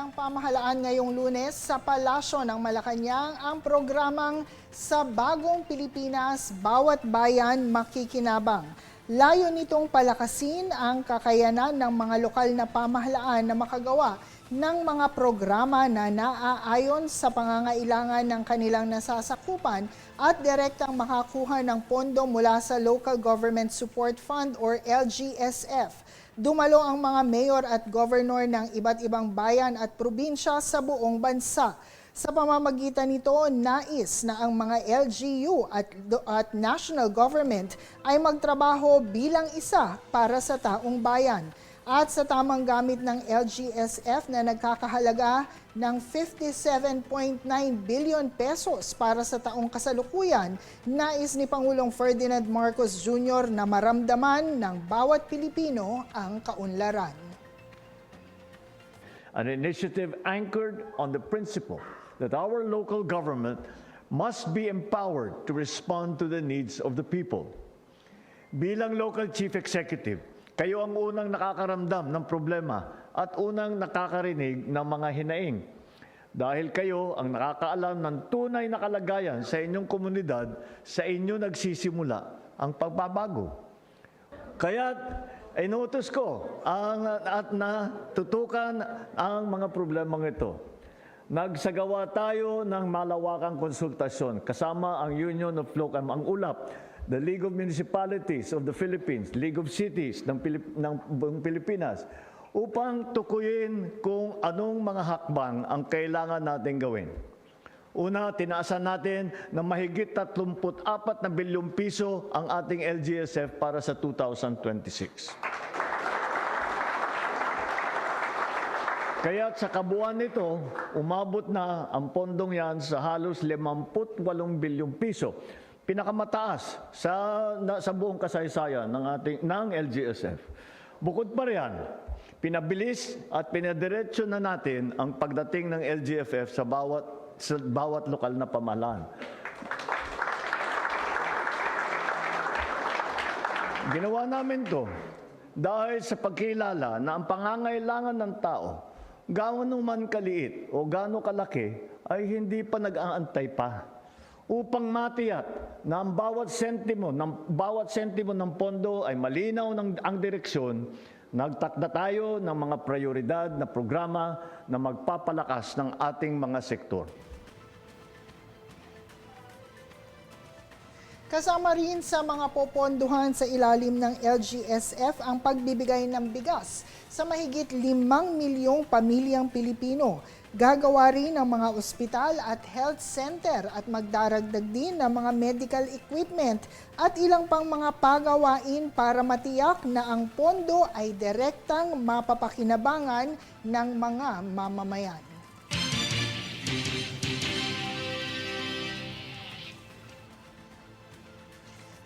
ng pamahalaan ngayong Lunes sa Palasyo ng Malacanang ang programang Sa Bagong Pilipinas, Bawat Bayan Makikinabang. Layo nitong palakasin ang kakayanan ng mga lokal na pamahalaan na makagawa ng mga programa na naaayon sa pangangailangan ng kanilang nasasakupan at direktang makakuha ng pondo mula sa Local Government Support Fund or LGSF. Dumalo ang mga mayor at governor ng iba't ibang bayan at probinsya sa buong bansa. Sa pamamagitan nito, nais na ang mga LGU at national government ay magtrabaho bilang isa para sa taong bayan. At sa tamang gamit ng LGSF na nagkakahalaga ng 57.9 billion pesos para sa taong kasalukuyan, nais ni Pangulong Ferdinand Marcos Jr. na maramdaman ng bawat Pilipino ang kaunlaran. An initiative anchored on the principle that our local government must be empowered to respond to the needs of the people. Bilang local chief executive, kayo ang unang nakakaramdam ng problema at unang nakakarinig ng mga hinaing. Dahil kayo ang nakakaalam ng tunay na kalagayan sa inyong komunidad, sa inyo nagsisimula ang pagbabago. Kaya inuutos ko at natutukan ang mga problemang ito. Nagsagawa tayo ng malawakang konsultasyon kasama ang Union of Local, ang ULAP, the League of Municipalities of the Philippines, League of Cities ng buong Pilipinas, upang tukuyin kung anong mga hakbang ang kailangan natin gawin. Una, tinaasan natin na mahigit 34 na bilyong piso ang ating LGSF para sa 2026. Kaya sa kabuuan nito, umabot na ang pondong yan sa halos 58 bilyong piso. Pinakamataas sa buong kasaysayan ng LGSF. Bukod pa riyan, pinabilis at pinadiretso na natin ang pagdating ng LGFF sa bawat lokal na pamahalaan. Ginawa namin to dahil sa pagkilala na ang pangangailangan ng tao, gaano man kaliit o gaano kalaki, ay hindi pa nag-aantay pa. Upang matiyak na ang bawat sentimo ng pondo ay malinaw ang direksyon, nagtakda tayo ng mga prioridad na programa na magpapalakas ng ating mga sektor. Kasama rin sa mga popondohan sa ilalim ng LGSF ang pagbibigay ng bigas sa mahigit 5 milyong pamilyang Pilipino. Gagawa rin ng mga ospital at health center at magdaragdag din ng mga medical equipment at ilang pang mga pagawain para matiyak na ang pondo ay direktang mapapakinabangan ng mga mamamayan.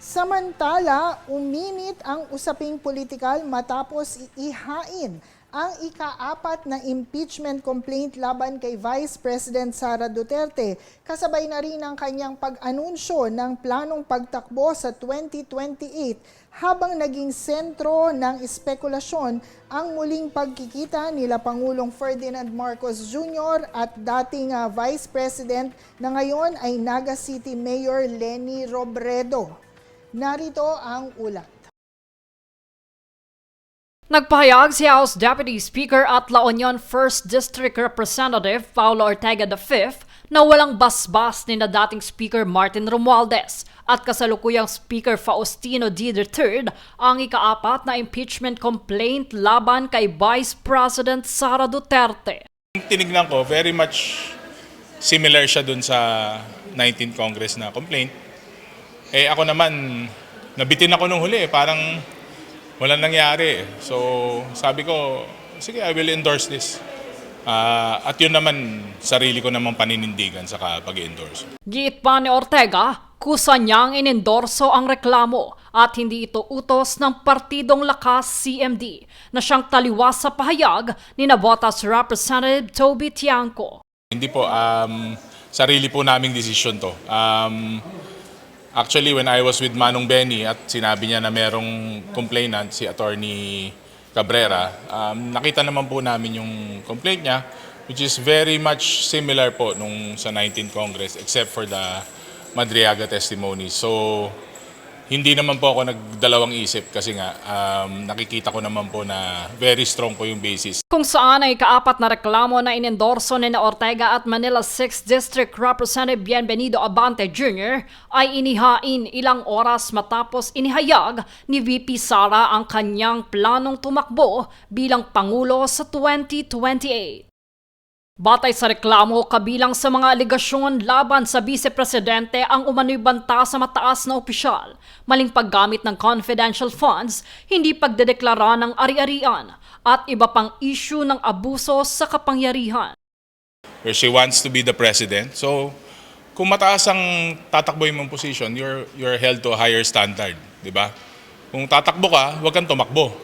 Samantala, uminit ang usaping politikal matapos ihain ang ika-4 na impeachment complaint laban kay Vice President Sara Duterte. Kasabay na rin ang kanyang pag-anunsyo ng planong pagtakbo sa 2028 habang naging sentro ng espekulasyon ang muling pagkikita nila Pangulong Ferdinand Marcos Jr. at dating Vice President na ngayon ay Naga City Mayor Leni Robredo. Narito ang ulat. Nagpahayag si House Deputy Speaker at La Union 1st District Representative Paulo Ortega V na walang basbas ni na dating Speaker Martin Romualdez at kasalukuyang Speaker Faustino D. III ang ika-4 na impeachment complaint laban kay Vice President Sara Duterte. Tinignan ko, very much similar siya dun sa 19th Congress na complaint. Ako naman, nabitin ako nung huli, parang walang nangyari. So sabi ko, sige, I will endorse this. At yun naman, sarili ko namang paninindigan sa pag-endorse. Giit pa ni Ortega, kusa niyang inendorso ang reklamo at hindi ito utos ng Partidong Lakas CMD na siyang taliwas sa pahayag ni Navotas Representative Toby Tiangco. Hindi po, sarili po naming desisyon to. Actually, when I was with Manong Benny at sinabi niya na merong complainant, si Attorney Cabrera, nakita naman po namin yung complaint niya. which is very much similar po nung sa 19th Congress except for the Madriaga testimony. So, hindi naman po ako nagdalawang isip kasi nga nakikita ko naman po na very strong po yung basis. Kung saan ay kaapat na reklamo na inendorso ni Ortega at Manila 6th District Representative Bienvenido Abante Jr. ay inihain ilang oras matapos inihayag ni VP Sara ang kanyang planong tumakbo bilang Pangulo sa 2028. Batay sa reklamo, kabilang sa mga aligasyon laban sa Vice Presidente ang umano'y banta sa mataas na opisyal, maling paggamit ng confidential funds, hindi pagdedeklara ng ari-arian, at iba pang issue ng abuso sa kapangyarihan. Where she wants to be the president. So, kung mataas ang tatakboy mong position, you're held to a higher standard, di ba? Kung tatakbo ka, huwag kang tumakbo.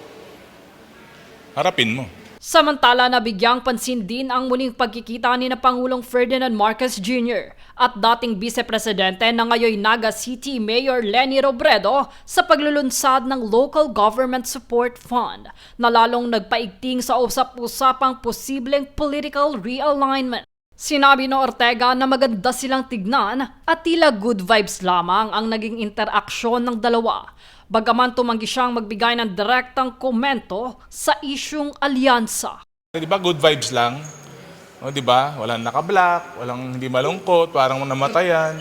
Harapin mo. Samantala, nabigyang pansin din ang muling pagkikita ni na Pangulong Ferdinand Marcos Jr. at dating Vice Presidente na ngayon Naga City Mayor Leni Robredo sa paglulunsad ng Local Government Support Fund na lalong nagpaigting sa usap-usapang posibleng political realignment. Sinabi ni Ortega na maganda silang tignan at tila good vibes lamang ang naging interaksyon ng dalawa. Bagaman tumanggi siyang magbigay ng direktang komento sa isyung alyansa. Di ba good vibes lang? O, di ba? Walang naka-black, walang hindi malungkot, parang namatayan.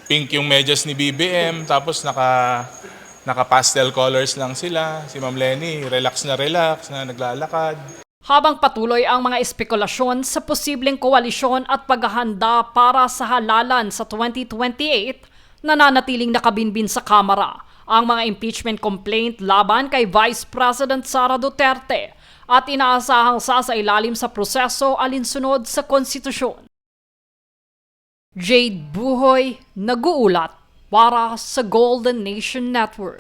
Pink yung medyas ni BBM, tapos naka-pastel colors lang sila. Si Ma'am Leni, relax na naglalakad. Habang patuloy ang mga espekulasyon sa posibleng koalisyon at paghahanda para sa halalan sa 2028, nananatiling nakabinbin sa Kamara ang mga impeachment complaint laban kay Vice President Sara Duterte at inaasahang sasailalim sa proseso alinsunod sa konstitusyon. Jade Buhoy, nag-uulat para sa Golden Nation Network.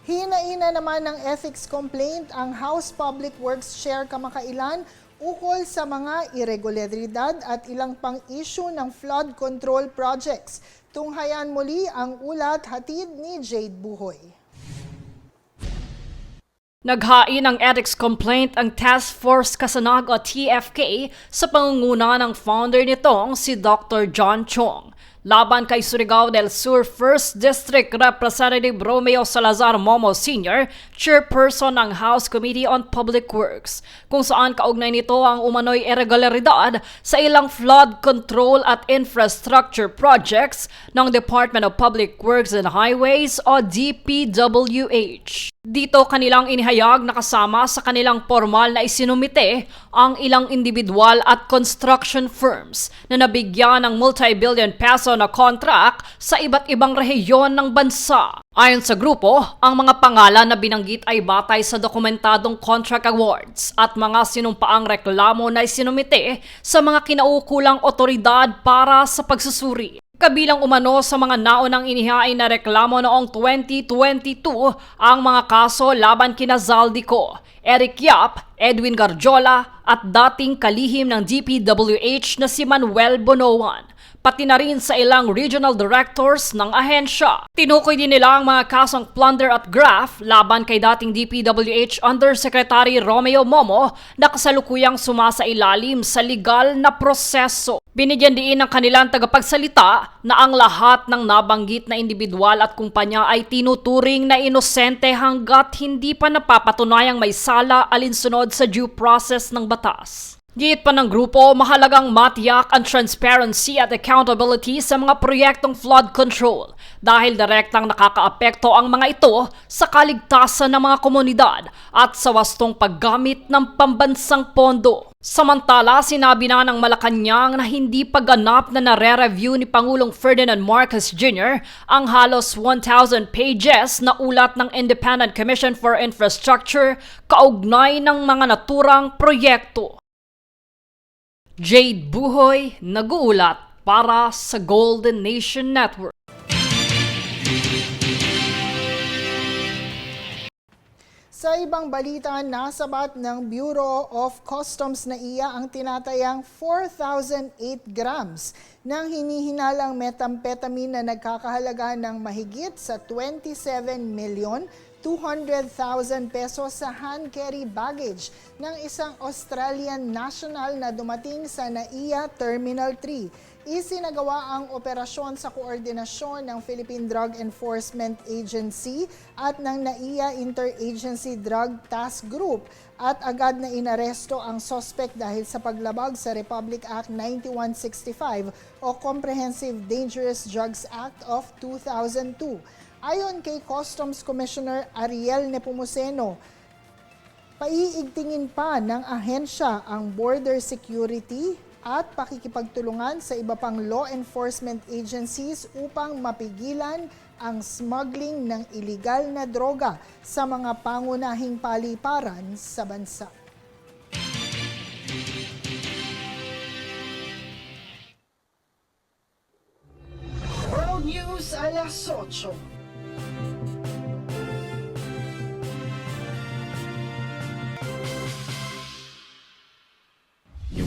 Hinaina naman ng ethics complaint ang House Public Works Chair kamakailan ukol sa mga irregularidad at ilang pang issue ng flood control projects. Tunghayan muli ang ulat hatid ni Jade Buhoy. Naghain ng ethics complaint ang Task Force Kasanag o TFK sa pangunguna ng founder nitong si Dr. John Chong laban kay Surigao del Sur 1st District Representative Romeo Salazar Momo Sr., chairperson ng House Committee on Public Works, kung saan kaugnay nito ang umano'y irregularidad sa ilang flood control at infrastructure projects ng Department of Public Works and Highways o DPWH. Dito kanilang inihayag na kasama sa kanilang formal na isinumite ang ilang individual at construction firms na nabigyan ng multi-billion peso na contract sa iba't ibang rehiyon ng bansa. Ayon sa grupo, ang mga pangalan na binanggit ay batay sa dokumentadong contract awards at mga sinumpaang reklamo na isinumite sa mga kinaukulang otoridad para sa pagsusuri. Kabilang umano sa mga naunang inihain na reklamo noong 2022 ang mga kaso laban kina Zaldico, Eric Yap, Edwin Garjola at dating kalihim ng DPWH na si Manuel Bonoan, pati na rin sa ilang regional directors ng ahensya. Tinukoy din nila ang mga kasong plunder at graft laban kay dating DPWH Undersecretary Romeo Momo na kasalukuyang sumasailalim sa legal na proseso. Binigyan din ng kanilang tagapagsalita na ang lahat ng nabanggit na individual at kumpanya ay tinuturing na inosente hanggat hindi pa napapatunayang may sala alinsunod sa due process ng batas. Giit pa ng grupo, mahalagang matiyak ang transparency at accountability sa mga proyektong flood control dahil direktang nakakaapekto ang mga ito sa kaligtasan ng mga komunidad at sa wastong paggamit ng pambansang pondo. Samantala, sinabi na ng Malacanang na hindi pa ganap na nare-review ni Pangulong Ferdinand Marcos Jr. ang halos 1,000 pages na ulat ng Independent Commission for Infrastructure kaugnay ng mga naturang proyekto. Jade Buhoy, nag-uulat para sa Golden Nation Network. Sa ibang balita, nasabat ng Bureau of Customs na ang tinatayang 4,008 grams ng hinihinalang methamphetamine na nagkakahalaga ng mahigit sa 27,200,000 200,000 pesos sa hand carry baggage ng isang Australian national na dumating sa NAIA Terminal 3. Isinagawa ang operasyon sa koordinasyon ng Philippine Drug Enforcement Agency at ng NAIA Interagency Drug Task Group at agad na inaresto ang suspect dahil sa paglabag sa Republic Act 9165 o Comprehensive Dangerous Drugs Act of 2002. Ayon kay Customs Commissioner Ariel Nepomuceno, paiigtingin pa ng ahensya ang border security at pakikipagtulungan sa iba pang law enforcement agencies upang mapigilan ang smuggling ng iligal na droga sa mga pangunahing paliparan sa bansa. World News alas 8.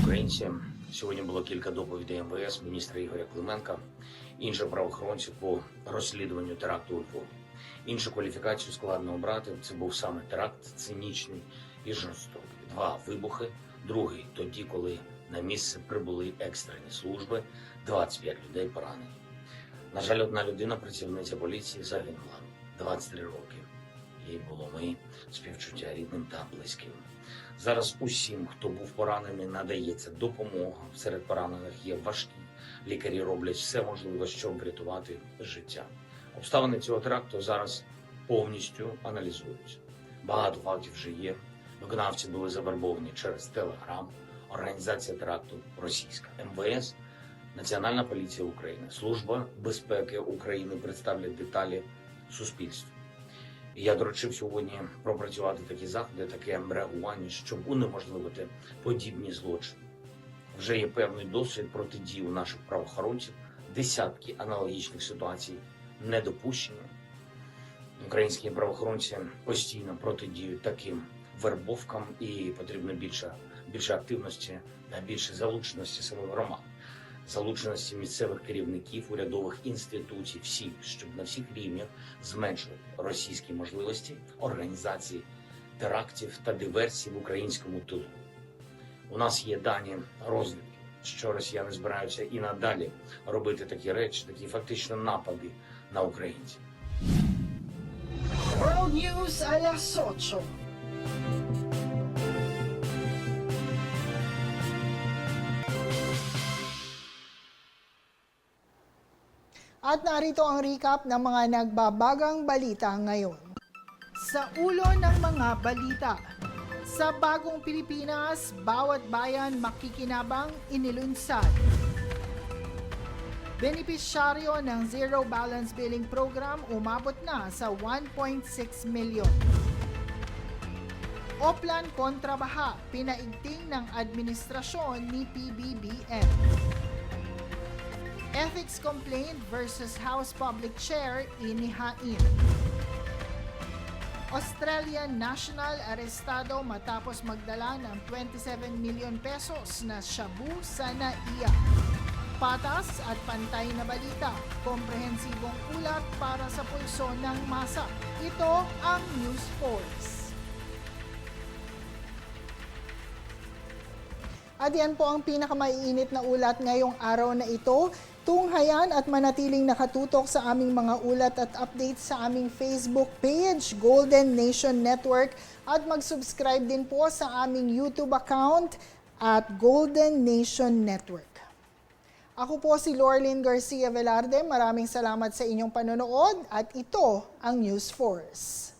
Українці, сьогодні було кілька доповідей МВС, міністра Ігоря Клименка, інших правоохоронців по розслідуванню теракту у Львові. Іншу кваліфікацію складно обрати. Це був саме теракт, цинічний і жорстокий. 2 вибухи, другий тоді, коли на місце прибули екстрені служби, 25 людей поранені. На жаль, одна людина, працівниця поліції, загинула. 23 роки. Їй було мої співчуття рідним та близьким. Зараз усім, хто був поранений, надається допомога. Серед поранених є важкі. Лікарі роблять все можливе, щоб врятувати життя. Обставини цього теракту зараз повністю аналізуються. Багато фактів вже є. Виконавці були завербовані через Телеграм, організація теракту російська, МВС, Національна поліція України, Служба безпеки України представлять деталі суспільству. І я доручив сьогодні пропрацювати такі заходи, таке реагування, щоб унеможливити подібні злочини. Вже є певний досвід протидії у наших правоохоронців, десятки аналогічних ситуацій не допущені. Українські правоохоронці постійно протидіють таким вербовкам і потрібно більше активності та більше залученості самих громад. Залученості місцевих керівників, урядових інституцій, всіх, щоб на всіх рівнях зменшувати російські можливості організації терактів та диверсій в українському тилу. У нас є дані розвідки, що росіяни збираються і надалі робити такі речі, такі фактично напади на українців. World News alas 8. At narito ang recap ng mga nagbabagang balita ngayon. Sa ulo ng mga balita, sa bagong Pilipinas, bawat bayan makikinabang inilunsad. Benepisyaryo ng Zero Balance Billing Program umabot na sa 1.6 milyon. Oplan kontra baha, pinaigting ng administrasyon ni PBBM. Ethics complaint versus House Public Chair inihain. Australian national arestado matapos magdala ng 27 million pesos na shabu sa NAIA. Patas at pantay na balita, komprehensibong ulat para sa pulso ng masa. Ito ang News Force. At yan po ang pinakamaiinit na ulat ngayong araw na ito. Tunghayan at manatiling nakatutok sa aming mga ulat at updates sa aming Facebook page, Golden Nation Network, at mag-subscribe din po sa aming YouTube account at Golden Nation Network. Ako po si Lorlyn Garcia Velarde. Maraming salamat sa inyong panonood at ito ang News Force.